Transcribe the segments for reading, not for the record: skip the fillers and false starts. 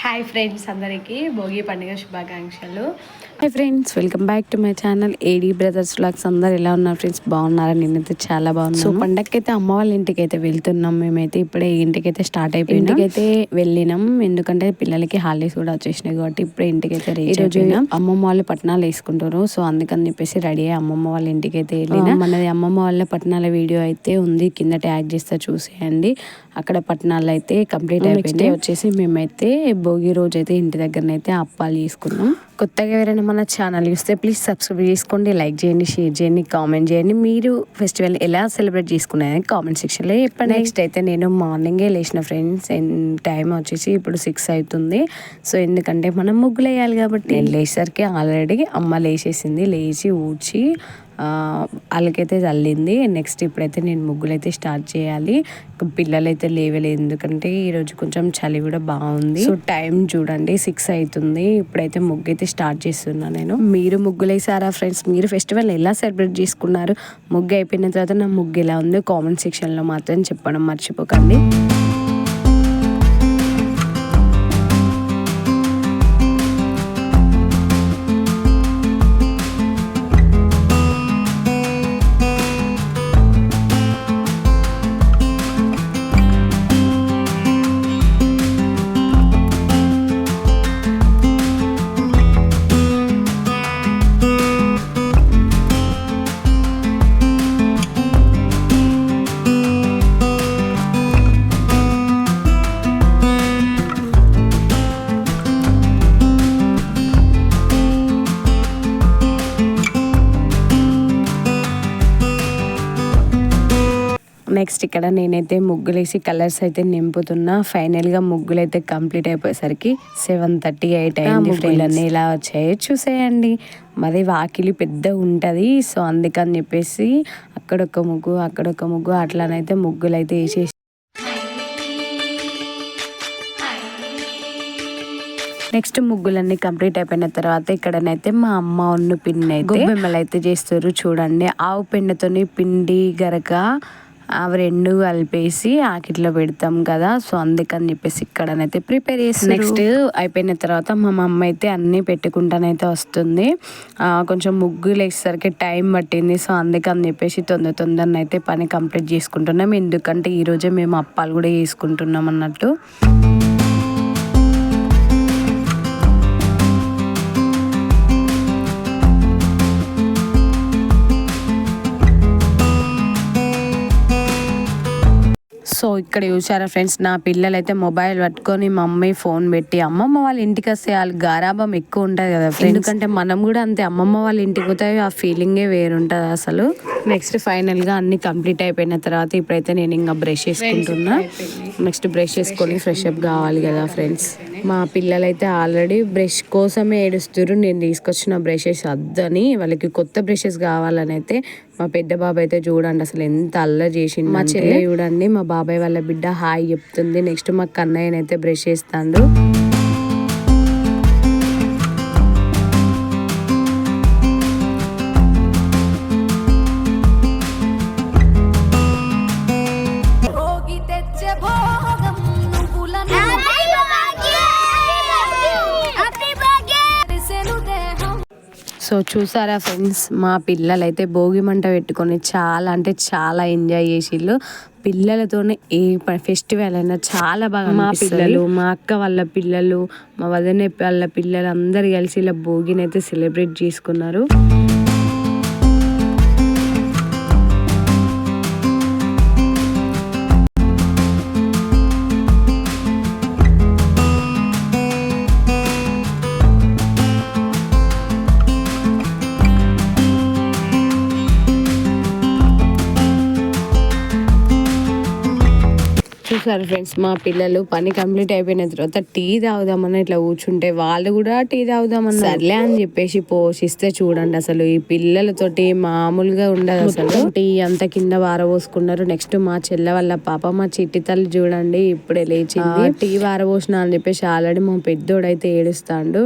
Hi friends, అందరికీ భోగి పండుగ శుభాకాంక్షలు. Hi friends, welcome back to my channel AD brothers vlogs. అందరు ఎలా ఉన్నారు ఫ్రెండ్స్? బాగున్నారా? నేనైతే చాలా బాగున్నాను. సో పండగకైతే అమ్మ వాళ్ళ ఇంటికి అయితే వెళ్తున్నాం. మేమైతే ఇప్పుడే ఇంటికైతే స్టార్ట్ అయిపోయి ఇంటికైతే వెళ్ళినాం. ఎందుకంటే పిల్లలకి హాలిడేస్ కూడా వచ్చేసినాయి కాబట్టి ఇప్పుడే ఇంటికైతే రీచ్ అయిపోయినాం. అమ్మమ్మ వాళ్ళు పట్టణాలు వేసుకుంటారు, సో అందుకని చెప్పేసి రెడీ అయ్యి అమ్మమ్మ వాళ్ళ ఇంటికి అయితే వెళ్ళినా. మనది అమ్మమ్మ వాళ్ళ పట్టణాల వీడియో అయితే ఉంది, కింద ట్యాగ్ చేస్తా చూసేయండి. అక్కడ పట్టణాలు అయితే కంప్లీట్ అయిపోయింది. వచ్చేసి మేమైతే భోగి రోజు అయితే ఇంటి దగ్గరనైతే అప్పాలు చేసుకున్నాం. కొత్తగా ఎవరైనా మన ఛానల్ చూస్తే ప్లీజ్ సబ్స్క్రైబ్ చేసుకోండి, లైక్ చేయండి, షేర్ చేయండి, కామెంట్ చేయండి. మీరు ఫెస్టివల్ ఎలా సెలబ్రేట్ చేసుకున్నారని కామెంట్ సెక్షన్లో చెప్పండి. నెక్స్ట్ అయితే నేను మార్నింగే లేచిన ఫ్రెండ్స్. టైం వచ్చేసి ఇప్పుడు 6 అవుతుంది. సో ఎందుకంటే మనం ముగ్గులు వేయాలి కాబట్టి నేను లేచేసరికి ఆల్రెడీ అమ్మ లేచేసింది. లేచి ఊడ్చి వాళ్ళకైతే చల్లింది. నెక్స్ట్ ఇప్పుడైతే నేను ముగ్గులు అయితే స్టార్ట్ చేయాలి. పిల్లలు అయితే లేవలేదు, ఎందుకంటే ఈరోజు కొంచెం చలి కూడా బాగుంది. సో టైం చూడండి 6 అవుతుంది. ఇప్పుడైతే ముగ్గు అయితే స్టార్ట్ చేస్తున్నా నేను. మీరు ముగ్గులు వేసారా ఫ్రెండ్స్? మీరు ఫెస్టివల్ ఎలా సెలబ్రేట్ చేసుకున్నారు? ముగ్గు అయిపోయిన తర్వాత నా ముగ్గు ఎలా ఉందో కామెంట్ సెక్షన్లో మాత్రం చెప్పడం మర్చిపోకండి. నెక్స్ట్ ఇక్కడ నేనైతే ముగ్గులు వేసి కలర్స్ అయితే నింపుతున్నా. ఫైనల్గా ముగ్గులు అయితే కంప్లీట్ అయిపోయేసరికి 7:38 అయింది. ముగ్గులన్నీ ఇలా వచ్చాయి చూసేయండి. మరి వాకిలి పెద్ద ఉంటుంది, సో అందుకని చెప్పేసి అక్కడొక్క ముగ్గు అట్లానైతే ముగ్గులు అయితే వేసేసి నెక్స్ట్ ముగ్గులన్నీ కంప్లీట్ అయిపోయిన తర్వాత ఇక్కడనైతే మా అమ్మ ఉన్న పిన్ని అయితే గొబ్బెమ్మలు అయితే చేస్తారు చూడండి. ఆవు పెండతోని పిండి గరక అవి రెండు కలిపేసి ఆకిట్లో పెడతాం కదా, సో అందుకని చెప్పేసి ఇక్కడనైతే ప్రిపేర్ చేసి నెక్స్ట్ అయిపోయిన తర్వాత మా మమ్మ అయితే అన్నీ పెట్టుకుంటానైతే వస్తుంది. కొంచెం ముగ్గులు వేసేసరికి టైం పట్టింది, సో అందుకని చెప్పేసి తొందరనైతే పని కంప్లీట్ చేసుకుంటున్నాం. ఎందుకంటే ఈరోజే మేము అప్పాలు కూడా చేసుకుంటున్నాం అన్నట్టు. సో ఇక్కడ చూసారా ఫ్రెండ్స్, నా పిల్లలు అయితే మొబైల్ పట్టుకొని మమ్మీ ఫోన్ పెట్టి అమ్మమ్మ వాళ్ళ ఇంటికి వస్తే వాళ్ళకి గారాబం ఎక్కువ ఉంటుంది కదా ఫ్రెండ్స్. ఎందుకంటే మనం కూడా అంతే, అమ్మమ్మ వాళ్ళ ఇంటికి పోతే ఆ ఫీలింగే వేరుంటుంది అసలు. నెక్స్ట్ ఫైనల్గా అన్ని కంప్లీట్ అయిపోయిన తర్వాత ఇప్పుడైతే నేను ఇంకా బ్రష్ చేసుకుంటున్నా. నెక్స్ట్ బ్రష్ చేసుకొని ఫ్రెష్ అప్ కావాలి కదా ఫ్రెండ్స్. మా పిల్లలు అయితే ఆల్రెడీ బ్రష్ కోసమే ఏడుస్తారు. నేను తీసుకొచ్చిన బ్రషెస్ వద్దని, వాళ్ళకి కొత్త బ్రషెస్ కావాలని అయితే మా పెద్ద బాబాయ్ అయితే చూడండి అసలు ఎంత అల్లరి చేసింది. మా చెల్లె చూడండి మా బాబాయ్ వాళ్ళ బిడ్డ హాయ్ చెప్తుంది. నెక్స్ట్ మా కన్నయ్యనైతే బ్రష్ చేస్తాడు. సో చూసారా ఫ్రెండ్స్, మా పిల్లలు అయితే భోగి మంట పెట్టుకొని చాలా అంటే చాలా ఎంజాయ్ చేసిళ్ళు. పిల్లలతోనే ఏ ఫెస్టివల్ అయినా చాలా బాగా, మా పిల్లలు, మా అక్క వాళ్ళ పిల్లలు, మా వదిన వాళ్ళ పిల్లలు అందరు కలిసి ఇలా భోగిని అయితే సెలబ్రేట్ చేసుకున్నారు. చూసారు ఫ్రెండ్స్, మా పిల్లలు పని కంప్లీట్ అయిపోయిన తర్వాత టీ తాగుదామని ఇట్లా కూర్చుంటే వాళ్ళు కూడా టీ తాగుదామని సర్లే అని చెప్పేసి పోషిస్తే చూడండి అసలు ఈ పిల్లలతోటి మామూలుగా ఉండదు అసలు. టీ అంత కింద వారబోసుకున్నారు. నెక్స్ట్ మా చెల్లె వాళ్ళ పాప మా చిట్టి తల్లి చూడండి ఇప్పుడే లేచింది. టీ వారబోసిన అని చెప్పేసి ఆల్రెడీ మా పెద్దోడైతే ఏడుస్తాడు.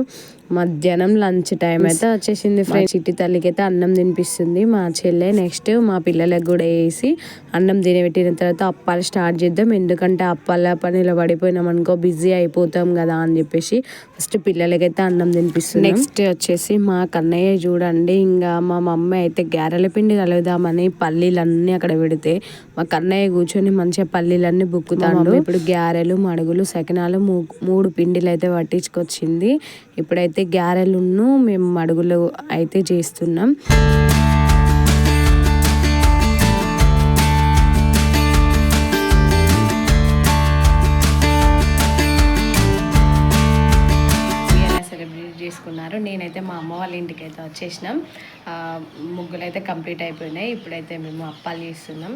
మధ్యాహ్నం లంచ్ టైం అయితే వచ్చేసింది ఫ్రెండ్స్. చిట్టి తల్లికి అయితే అన్నం తినిపిస్తుంది మా చెల్లె. నెక్స్ట్ మా పిల్లలకు కూడా వేసి అన్నం తినబెట్టిన తర్వాత అప్పాలు స్టార్ట్ చేద్దాం. ఎందుకంటే అప్పాల పనిలో పడిపోయినాం అనుకో బిజీ అయిపోతాం కదా అని చెప్పేసి ఫస్ట్ పిల్లలకైతే అన్నం తినిపిస్తుంది. నెక్స్ట్ వచ్చేసి మా కన్నయ్య చూడండి, ఇంకా మా మమ్మీ అయితే గారెల పిండి కలుగుదామని పల్లీలన్నీ అక్కడ పెడితే మా కన్నయ్య కూర్చొని మంచిగా పల్లీలన్నీ బుక్కుతాడు. ఇప్పుడు గారెలు మడుగులు సకినాలు 3 పిండిలు అయితే పట్టించుకొచ్చింది. ఇప్పుడైతే గారెలును మేము మడుగులు అయితే చేస్తున్నాం. సెలబ్రేట్ చేసుకున్నారు. నేనైతే మా అమ్మ వాళ్ళ ఇంటికి అయితే వచ్చేసినాం. ముగ్గులు అయితే కంప్లీట్ అయిపోయినాయి. ఇప్పుడైతే మేము అప్పాలు చేస్తున్నాం.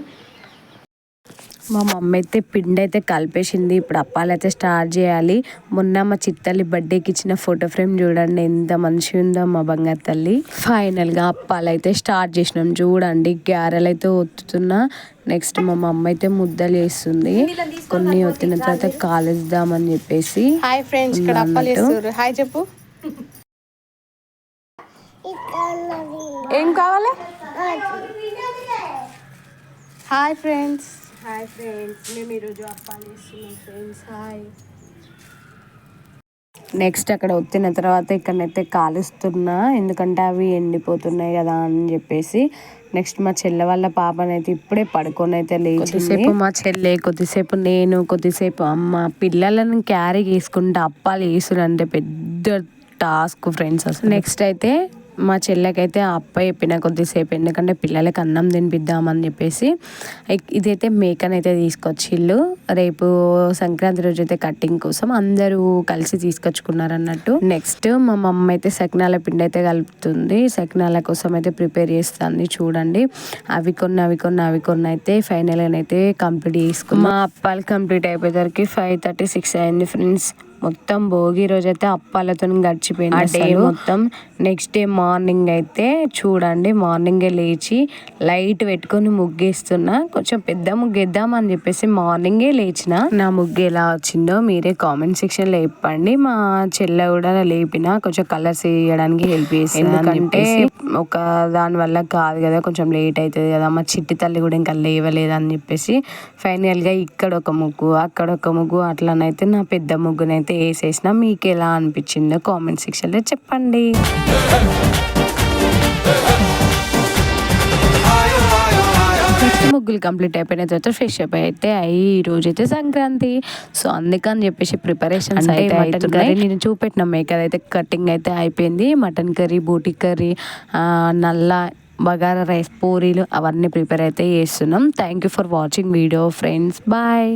మా మమ్మీ అయితే పిండి అయితే కలిపేసింది. ఇప్పుడు అప్పాలు అయితే స్టార్ట్ చేయాలి. మొన్న మా చిత్తల్లి బర్త్డేకి ఇచ్చిన ఫోటో ఫ్రేమ్ చూడండి ఎంత మంచిగా ఉందో మా బంగారు తల్లి. ఫైనల్గా అప్పాలు అయితే స్టార్ట్ చేసినాం. చూడండి గారెలు అయితే ఒత్తుతున్నా. నెక్స్ట్ మా మమ్మీ అయితే ముద్దలు వేస్తుంది. కొన్ని ఒత్తిన తర్వాత కాలేద్దామని చెప్పేసి. హాయ్ ఫ్రెండ్స్, ఇక్కడ అప్పాలు చేస్తారు. హాయ్ చెప్పు. ఏం కావాలి? Hi friends. హాయ్ ఫ్రెండ్స్, మేము ఈరోజు అప్పాలు చేస్తున్నాం ఫ్రెండ్స్. హాయ్. నెక్స్ట్ అక్కడ వచ్చిన తర్వాత ఇక్కడనైతే కాలుస్తున్నా, ఎందుకంటే అవి ఎండిపోతున్నాయి కదా అని చెప్పేసి. నెక్స్ట్ మా చెల్లె వాళ్ళ పాపనైతే ఇప్పుడే పడుకొని అయితే లేచిసేపు మా చెల్లె, కొద్దిసేపు నేను, కొద్దిసేపు అమ్మ. పిల్లలను క్యారీ చేసుకుంటే అప్పాలు వేసుడంటే పెద్ద టాస్క్ ఫ్రెండ్స్ అసలు. నెక్స్ట్ అయితే మా చెల్లెకైతే ఆ అప్ప చెప్పిన కొద్దిసేపు, ఎందుకంటే పిల్లలకి అన్నం తినిపిద్దామని చెప్పేసి. ఇదైతే మేకనైతే తీసుకొచ్చిళ్ళు. రేపు సంక్రాంతి రోజు అయితే కట్టింగ్ కోసం అందరూ కలిసి తీసుకొచ్చుకున్నారు అన్నట్టు. నెక్స్ట్ మా మమ్మ అయితే సకినాల పిండి అయితే కలుపుతుంది. సకినాల కోసం అయితే ప్రిపేర్ చేస్తుంది. చూడండి అవి కొన్ని అయితే ఫైనల్గా అయితే కంప్లీట్ చేసుకున్నాం. మా అప్పాలు కంప్లీట్ అయిపోయేసరికి 5:36 అయింది ఫ్రెండ్స్. మొత్తం భోగి రోజు అయితే అప్పాలతో గడిచిపోయింది ఆ డే మొత్తం. నెక్స్ట్ డే మార్నింగ్ అయితే చూడండి, మార్నింగే లేచి లైట్ పెట్టుకొని ముగ్గేస్తున్నా. కొంచెం పెద్ద ముగ్గు వేద్దామని చెప్పేసి మార్నింగే లేచిన. నా ముగ్గు ఎలా వచ్చిందో మీరే కామెంట్ సెక్షన్లో చెప్పండి. మా చెల్లె కూడా లేపిన కొంచెం కలర్స్ వేయడానికి హెల్ప్ చేసి, ఎందుకంటే ఒక దాని వల్ల కాదు కదా, కొంచెం లేట్ అవుతుంది కదా. మా చిట్టి తల్లి కూడా ఇంకా లేవలేదని చెప్పేసి ఫైనల్గా ఇక్కడ ఒక ముగ్గు అక్కడ ఒక ముగ్గు అట్లనైతే నా పెద్ద ముగ్గునైతే వేసేసిన. మీకు ఎలా అనిపించిందో కామెంట్ సెక్షన్లో చెప్పండి. ముగ్గులు కంప్లీట్ అయిపోయిన తర్వాత ఫ్రెష్ అప్ అయితే ఈ రోజు అయితే సంక్రాంతి. సో అందుకని చెప్పేసి ప్రిపరేషన్స్ అయితే అవుతున్నాయి. నేను చూపెట్టిన మేకర్ అయితే కటింగ్ అయితే అయిపోయింది. మటన్ కర్రీ, బోటి కర్రీ, నల్ల బగారా రైస్, పూరీలు అవన్నీ ప్రిపేర్ అయితే చేస్తున్నాం. Thank you for watching video friends. Bye.